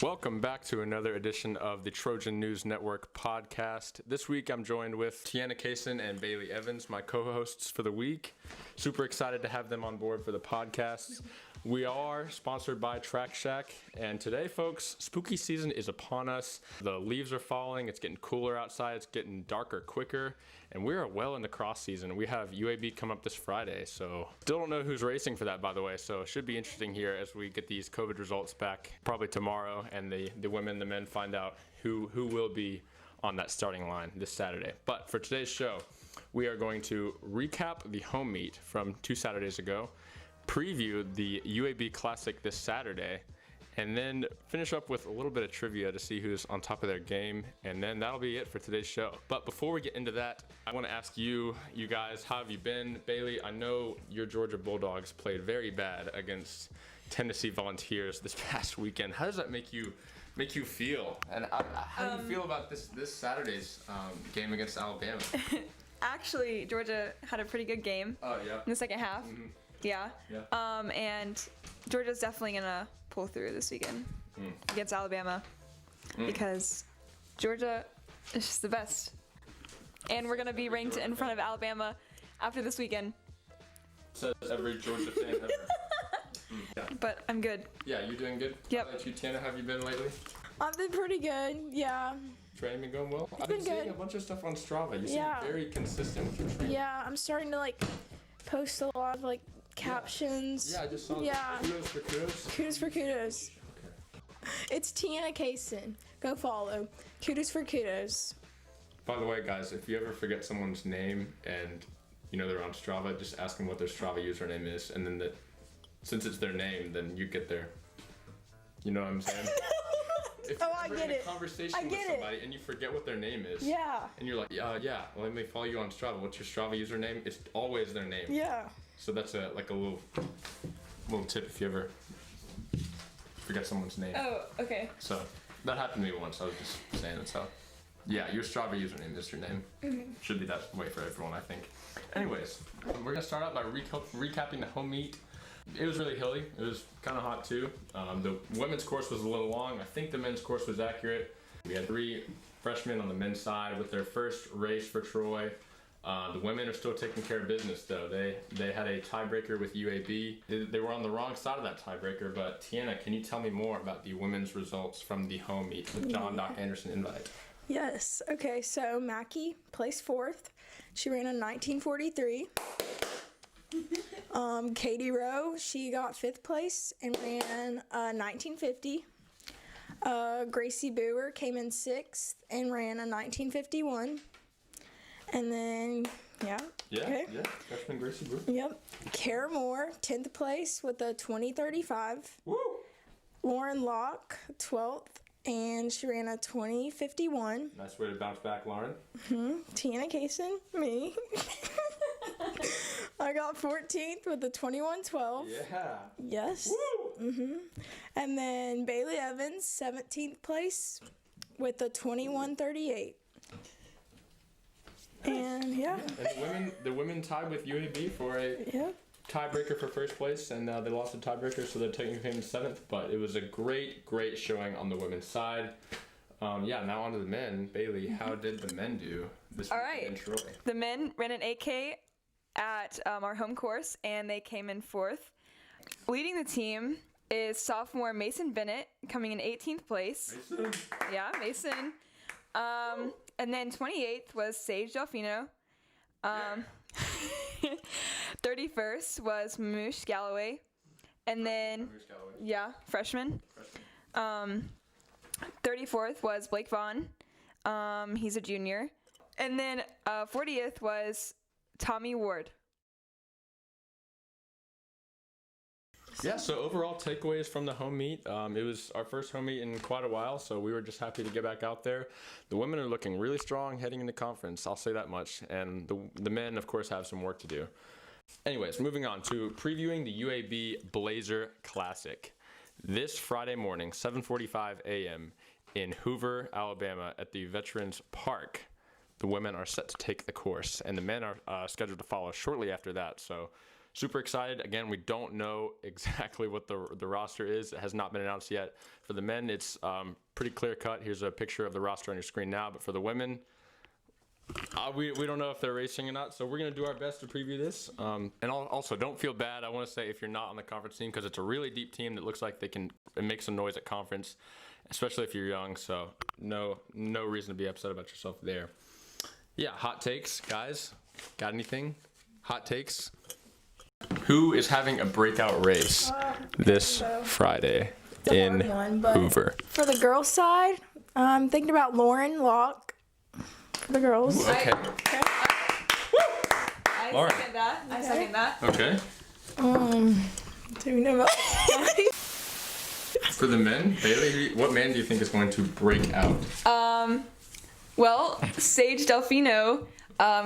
Welcome back to another edition of the Trojan News Network podcast. This week I'm joined with Tiana Kaysen and Bailey Evans, my co-hosts for the week. Super excited to have them on board for the podcast. We are sponsored by Track Shack, and today, folks, spooky season is upon us. The leaves are falling, it's getting cooler outside, it's getting darker quicker, and we are well in the cross season. We have UAB come up this Friday, so still don't know who's racing for that, by the way, so it should be interesting here as we get these COVID results back probably tomorrow, and the women, the men find out who will be on that starting line this Saturday. But for today's show, we are going to recap the home meet from 2 Saturdays ago, preview the UAB Classic this Saturday, and then finish up with a little bit of trivia to see who's on top of their game, and then that'll be it for today's show. But before we get into that, I want to ask you guys, how have you been? Bailey, I know your Georgia Bulldogs played very bad against Tennessee Volunteers this past weekend. How does that make you feel? And how do you feel about this Saturday's game against Alabama? Actually, Georgia had a pretty good game in the second half. Mm-hmm. Yeah. And Georgia's definitely going to pull through this weekend against Alabama because Georgia is just the best. And we're going to be ranked in front of Alabama after this weekend. Says every Georgia fan ever. Yeah. But I'm good. Yeah, you doing good? Yep. How about you, Tiana? How have you been lately? I've been pretty good, yeah. Training been going well? I've been been seeing good. a bunch of stuff on Strava. You seem very consistent with your training. Yeah, I'm starting to post a lot of captions. Yeah, I just saw kudos for kudos. Kudos for kudos. Okay. It's Tiana Kaysen. Go follow. Kudos for kudos. By the way, guys, if you ever forget someone's name and they're on Strava, just ask them what their Strava username is, and then since it's their name, then you get their. You know what I'm saying? If you're I get in a it. conversation with somebody and you forget what their name is. Yeah. And you're like, well, let me follow you on Strava. What's your Strava username? It's always their name. Yeah. So that's a little tip if you ever forget someone's name. Oh, okay. So that happened to me once. I was just saying that's how. Yeah, your Strava username is your name. Mm-hmm. Should be that way for everyone, I think. Anyways, we're gonna start out by recapping the home meet. It was really hilly. It was kind of hot too. The women's course was a little long. I think the men's course was accurate. We had 3 freshmen on the men's side with their first race for Troy. The women are still taking care of business though. They had a tiebreaker with UAB. They were on the wrong side of that tiebreaker, but Tiana, can you tell me more about the women's results from the home meet, the John Doc Anderson invite? Yes. Okay, so Mackie placed 4th. She ran a 1943. Katie Rowe, she got 5th place and ran 1950. Gracie Boer came in 6th and ran a 1951. And then, Freshman Gracie Boer. Yep. Kara Moore, 10th place with a 2035. Woo! Lauren Locke, 12th, and she ran a 2051. Nice way to bounce back, Lauren. Tiana Kaysen, me. I got 14th with a 2112. Yeah. Yes. Woo! And then Bailey Evans, 17th place with a 2138. And And the women tied with UAB for a tiebreaker for first place, and they lost the tiebreaker, so they're taking him 7th. But it was a great showing on the women's side. Now on to the men. Bailey, how did the men do this weekend in Troy? The men ran an 8K at our home course, and they came in 4th. Leading the team is sophomore Mason Bennett, coming in 18th place. Mason? Yeah, Mason. And then 28th was Sage Delfino. 31st was Moosh Galloway. And then, freshman. 34th was Blake Vaughn. He's a junior. And then 40th was Tommy Ward. Yeah, so overall takeaways from the home meet. It was our first home meet in quite a while, so we were just happy to get back out there. The women are looking really strong heading into conference, I'll say that much, and the men, of course, have some work to do. Anyways, moving on to previewing the UAB Blazer Classic. This Friday morning, 7:45 a.m. in Hoover, Alabama at the Veterans Park. The women are set to take the course, and the men are scheduled to follow shortly after that, so super excited. Again, we don't know exactly what the roster is. It has not been announced yet. For the men, it's pretty clear cut. Here's a picture of the roster on your screen now. But for the women, we don't know if they're racing or not. So we're going to do our best to preview this. And also, don't feel bad. I want to say if you're not on the conference team, because it's a really deep team that looks like they can make some noise at conference, especially if you're young. So no reason to be upset about yourself there. Yeah, hot takes, guys. Got anything? Hot takes? Who is having a breakout race this Friday in Hoover? For the girls' side, I'm thinking about Lauren Locke. For the girls. Ooh, okay. I second that. Okay. Do we know about For the men, Bailey, what man do you think is going to break out? Well, Sage Delfino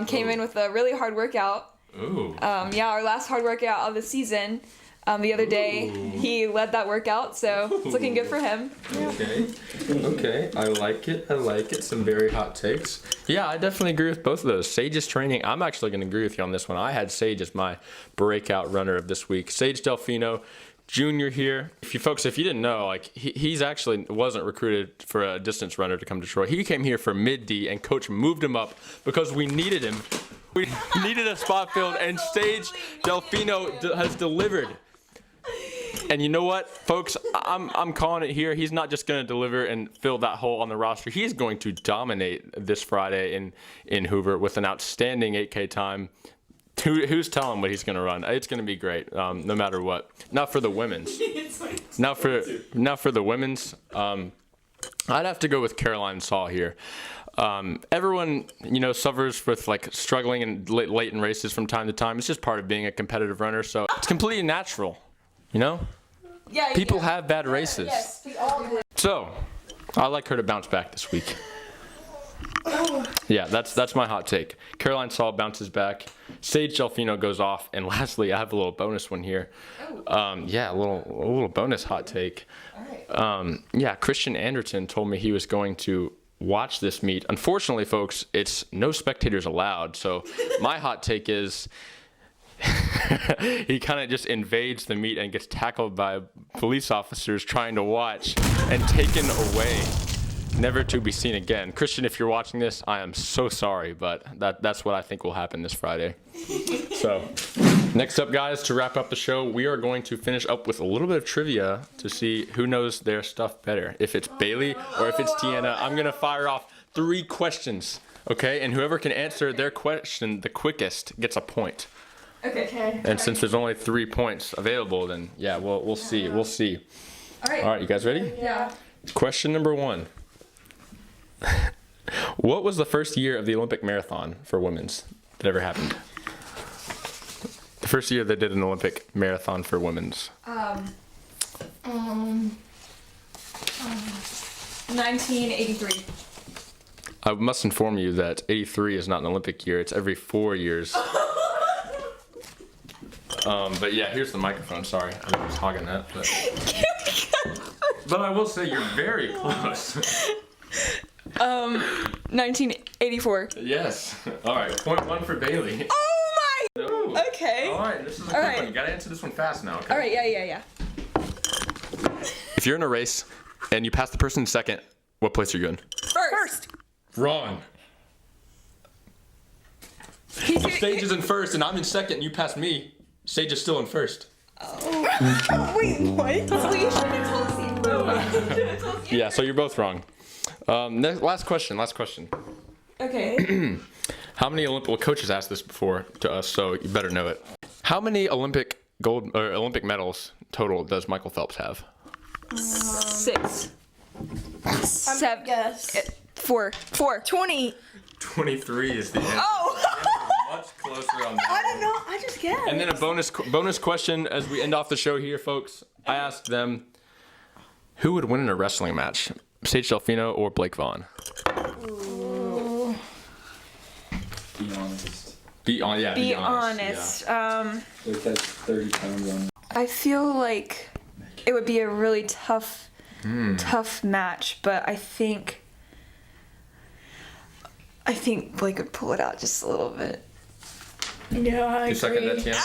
came in with a really hard workout. Ooh. Our last hard workout of the season. The other day, he led that workout, so it's looking good for him. Okay. I like it. Some very hot takes. Yeah, I definitely agree with both of those. Sage's training, I'm actually going to agree with you on this one. I had Sage as my breakout runner of this week. Sage Delfino, junior here. If you didn't know, like he's actually wasn't recruited for a distance runner to come to Troy. He came here for mid-D, and coach moved him up because we needed him. We needed a spot filled, and Sage Delfino has delivered. And you know what, folks? I'm calling it here. He's not just going to deliver and fill that hole on the roster. He's going to dominate this Friday in Hoover with an outstanding 8K time. Who's telling what he's going to run? It's going to be great, no matter what. Now for the women's. Now for the women's, I'd have to go with Caroline Saul here. Everyone, suffers with like struggling and late in races from time to time. It's just part of being a competitive runner, so it's completely natural, Yeah. People have bad races. Yes, we all do. So, I like her to bounce back this week. Yeah, that's my hot take. Caroline Saul bounces back. Sage Delfino goes off, and lastly, I have a little bonus one here. A little bonus hot take. All right. Christian Anderson told me he was going to watch this meet. Unfortunately, folks, it's no spectators allowed. So my hot take is he kind of just invades the meet and gets tackled by police officers trying to watch and taken away, never to be seen again. Christian, if you're watching this, I am so sorry, but that's what I think will happen this Friday. So next up, guys, to wrap up the show, we are going to finish up with a little bit of trivia to see who knows their stuff better. If it's Bailey or if it's Tiana, I'm going to fire off 3 questions, okay? And whoever can answer their question the quickest gets a point. Okay. And since there's only 3 points available, then yeah, we'll see. We'll see. All All right, you guys ready? Yeah. Question number 1. What was the first year of the Olympic marathon for women's that ever happened? The first year they did an Olympic marathon for women's. 1983. I must inform you that 83 is not an Olympic year. It's every 4 years. But yeah, here's the microphone. Sorry, I was hogging that. But I will say you're very close. 1984. Yes. All right. Point 1 for Bailey. Oh my! No. Okay. All right. This is a quick one. You gotta answer this one fast now. Okay? All right. Yeah. If you're in a race and you pass the person in second, what place are you in? First. Wrong. Sage is in first, and I'm in second, and you passed me. Sage is still in first. Oh. Wait, what? Well, you should have told us. Yeah, so you're both wrong. Last question. Okay. How many Olympic coaches asked this before to us, so you better know it. How many Olympic medals total does Michael Phelps have? 6. 7. Yes. 4. 20. 23 is the answer. Oh. Much closer on that. I don't know. I just guessed. And then a bonus question as we end off the show here, folks. I asked them, who would win in a wrestling match, Sage Delfino or Blake Vaughn? Ooh. Be honest. Be honest. Yeah. There's like 30 pounds on it. I feel like it would be a really tough match, but I think Blake would pull it out just a little bit. Yeah, I You second agree. that, Tiana?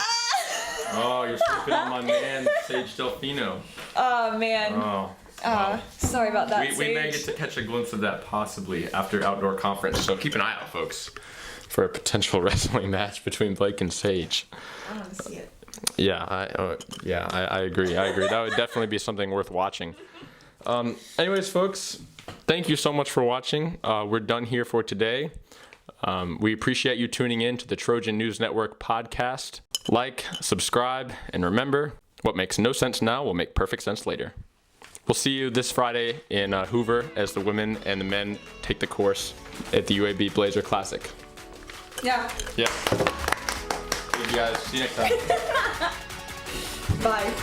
Oh, you're sleeping on my man, Sage Delfino. Oh man. Oh. Wow. Sorry about that. We may get to catch a glimpse of that possibly after outdoor conference, so keep an eye out, folks, for a potential wrestling match between Blake and Sage. I want to see it. Yeah, I agree. That would definitely be something worth watching. Anyways, folks, thank you so much for watching. We're done here for today. We appreciate you tuning in to the Trojan News Network podcast. Like, subscribe, and remember, what makes no sense now will make perfect sense later. We'll see you this Friday in Hoover as the women and the men take the course at the UAB Blazer Classic. Yeah. Yeah. Thank you guys. See you next time. Bye.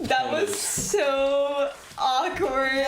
That was so awkward.